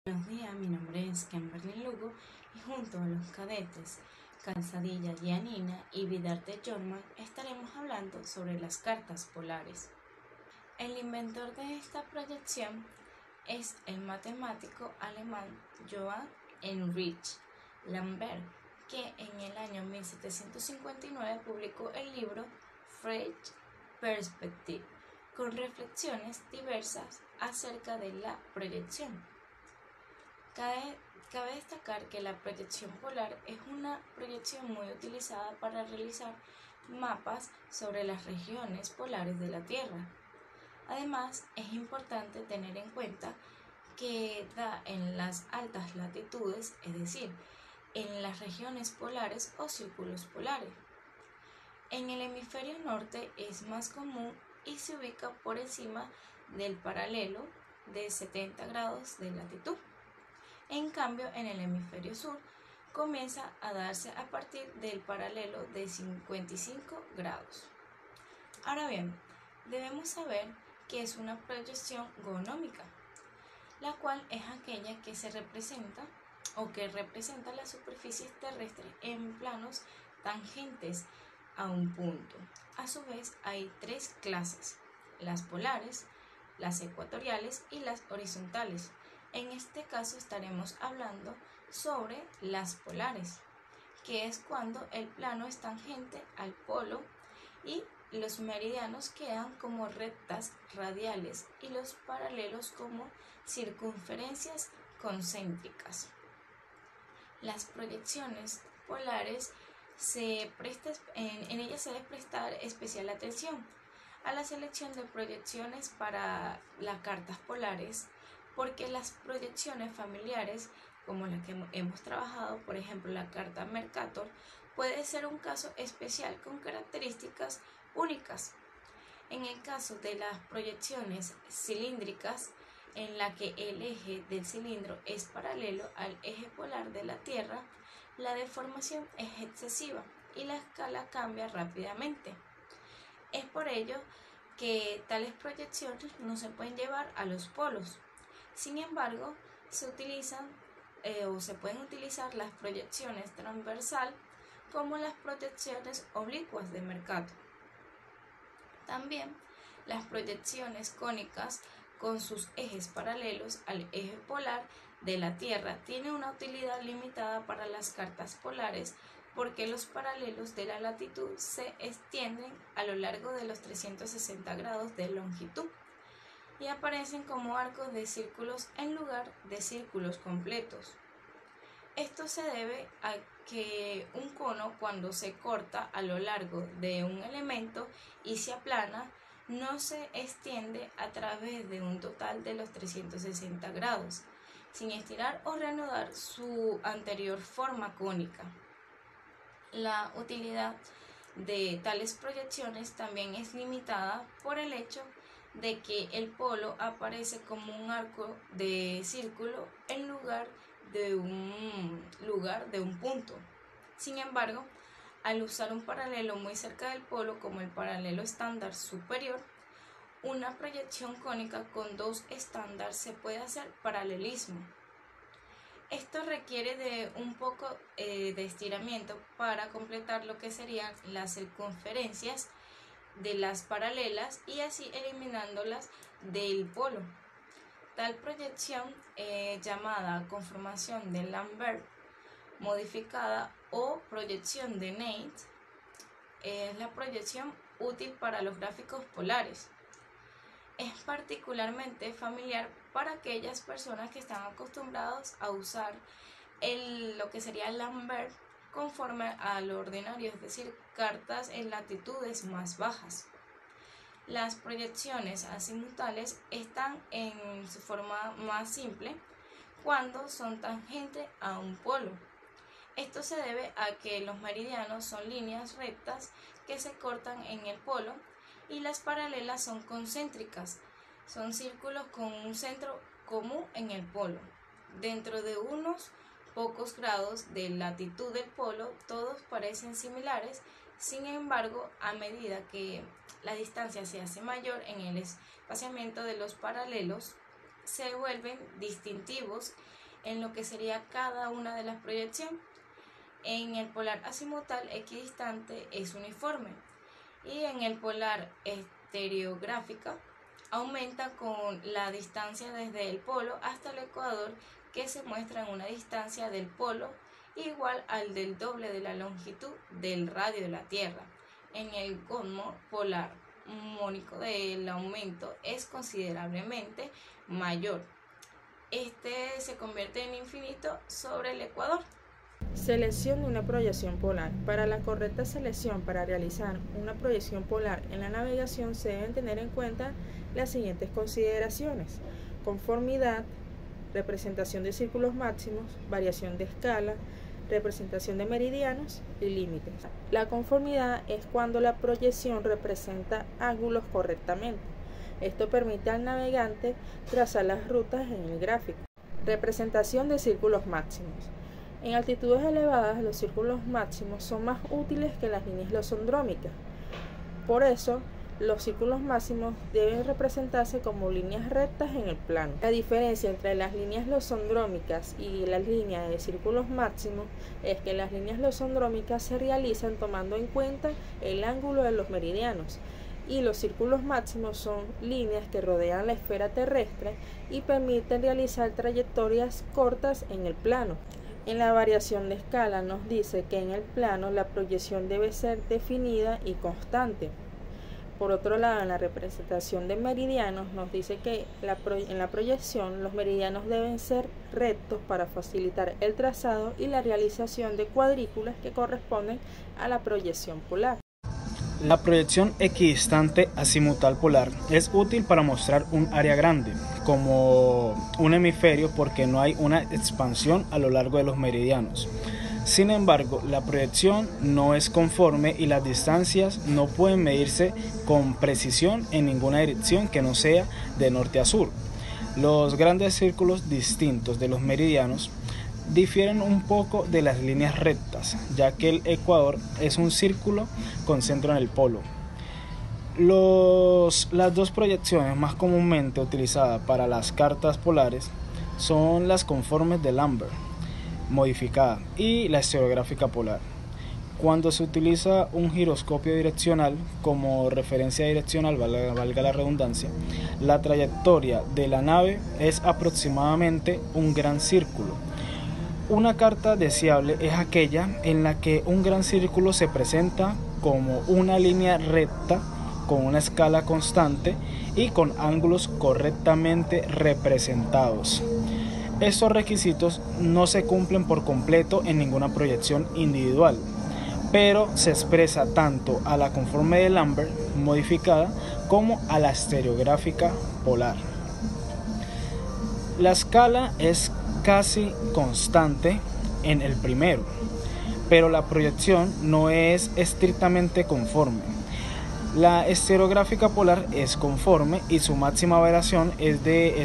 Buenos días, mi nombre es Kimberly Lugo y junto a los cadetes Calzadilla Giannina y Vidarte Jorman estaremos hablando sobre las cartas polares. El inventor de esta proyección es el matemático alemán Johann Heinrich Lambert, que en el año 1759 publicó el libro Freie Perspektive, con reflexiones diversas acerca de la proyección. Cabe destacar que la proyección polar es una proyección muy utilizada para realizar mapas sobre las regiones polares de la Tierra. Además, es importante tener en cuenta que da en las altas latitudes, es decir, en las regiones polares o círculos polares. En el hemisferio norte es más común y se ubica por encima del paralelo de 70 grados de latitud. En cambio, en el hemisferio sur comienza a darse a partir del paralelo de 55 grados. Ahora bien, debemos saber que es una proyección gonómica, la cual es aquella que se representa o que representa las superficies terrestres en planos tangentes a un punto. A su vez, hay tres clases: las polares, las ecuatoriales y las horizontales. En este caso estaremos hablando sobre las polares, que es cuando el plano es tangente al polo y los meridianos quedan como rectas radiales y los paralelos como circunferencias concéntricas. Las proyecciones polares en ellas se debe prestar especial atención a la selección de proyecciones para las cartas polares, porque las proyecciones familiares, como las que hemos trabajado, por ejemplo la carta Mercator, puede ser un caso especial con características únicas. En el caso de las proyecciones cilíndricas, en la que el eje del cilindro es paralelo al eje polar de la Tierra, la deformación es excesiva y la escala cambia rápidamente. Es por ello que tales proyecciones no se pueden llevar a los polos. Sin embargo, se pueden utilizar las proyecciones transversal como las proyecciones oblicuas de Mercator. También las proyecciones cónicas con sus ejes paralelos al eje polar de la Tierra tienen una utilidad limitada para las cartas polares, porque los paralelos de la latitud se extienden a lo largo de los 360 grados de longitud y aparecen como arcos de círculos en lugar de círculos completos. Esto se debe a que un cono, cuando se corta a lo largo de un elemento y se aplana, no se extiende a través de un total de los 360 grados, sin estirar o reanudar su anterior forma cónica. La utilidad de tales proyecciones también es limitada por el hecho de que el polo aparece como un arco de círculo en lugar de un punto. Sin embargo, al usar un paralelo muy cerca del polo, como el paralelo estándar superior, una proyección cónica con dos estándares se puede hacer paralelismo. Esto requiere de un poco de estiramiento para completar lo que serían las circunferencias de las paralelas y así eliminándolas del polo. Tal proyección, llamada conformación de Lambert modificada o proyección de Neit, es la proyección útil para los gráficos polares. Es particularmente familiar para aquellas personas que están acostumbrados a usar lo que sería Lambert conforme a lo ordinario, es decir, cartas en latitudes más bajas. Las proyecciones azimutales están en su forma más simple cuando son tangentes a un polo. Esto se debe a que los meridianos son líneas rectas que se cortan en el polo y las paralelas son concéntricas, son círculos con un centro común en el polo. Dentro de unos pocos grados de latitud del polo, todos parecen similares. Sin embargo, a medida que la distancia se hace mayor en el espaciamiento de los paralelos, se vuelven distintivos en lo que sería cada una de las proyecciones. En el polar azimutal equidistante es uniforme y en el polar estereográfica aumenta con la distancia desde el polo hasta el ecuador, que se muestra en una distancia del polo igual al del doble de la longitud del radio de la Tierra. En el GOMO polar mónico el aumento es considerablemente mayor. Este se convierte en infinito sobre el ecuador. Selección de una proyección polar. Para la correcta selección para realizar una proyección polar en la navegación se deben tener en cuenta las siguientes consideraciones: conformidad, representación de círculos máximos, variación de escala, representación de meridianos y límites. La conformidad es cuando la proyección representa ángulos correctamente. Esto permite al navegante trazar las rutas en el gráfico. Representación de círculos máximos. En altitudes elevadas, los círculos máximos son más útiles que las líneas losondrómicas. Por eso, los círculos máximos deben representarse como líneas rectas en el plano. La diferencia entre las líneas losondrómicas y las líneas de círculos máximos es que las líneas losondrómicas se realizan tomando en cuenta el ángulo de los meridianos, y los círculos máximos son líneas que rodean la esfera terrestre y permiten realizar trayectorias cortas en el plano. En la variación de escala nos dice que en el plano la proyección debe ser definida y constante. Por otro lado, en la representación de meridianos nos dice que en la proyección los meridianos deben ser rectos para facilitar el trazado y la realización de cuadrículas que corresponden a la proyección polar. La proyección equidistante azimutal polar es útil para mostrar un área grande, como un hemisferio, porque no hay una expansión a lo largo de los meridianos. Sin embargo, la proyección no es conforme y las distancias no pueden medirse con precisión en ninguna dirección que no sea de norte a sur. Los grandes círculos distintos de los meridianos difieren un poco de las líneas rectas, ya que el ecuador es un círculo con centro en el polo. Las dos proyecciones más comúnmente utilizadas para las cartas polares son las conformes de Lambert modificada y la estereográfica polar. Cuando se utiliza un giroscopio direccional como referencia direccional, valga la redundancia, la trayectoria de la nave es aproximadamente un gran círculo. Una carta deseable es aquella en la que un gran círculo se presenta como una línea recta con una escala constante y con ángulos correctamente representados. Estos requisitos no se cumplen por completo en ninguna proyección individual, pero se expresa tanto a la conforme de Lambert modificada como a la estereográfica polar. La escala es casi constante en el primero, pero la proyección no es estrictamente conforme. La estereográfica polar es conforme y su máxima variación es de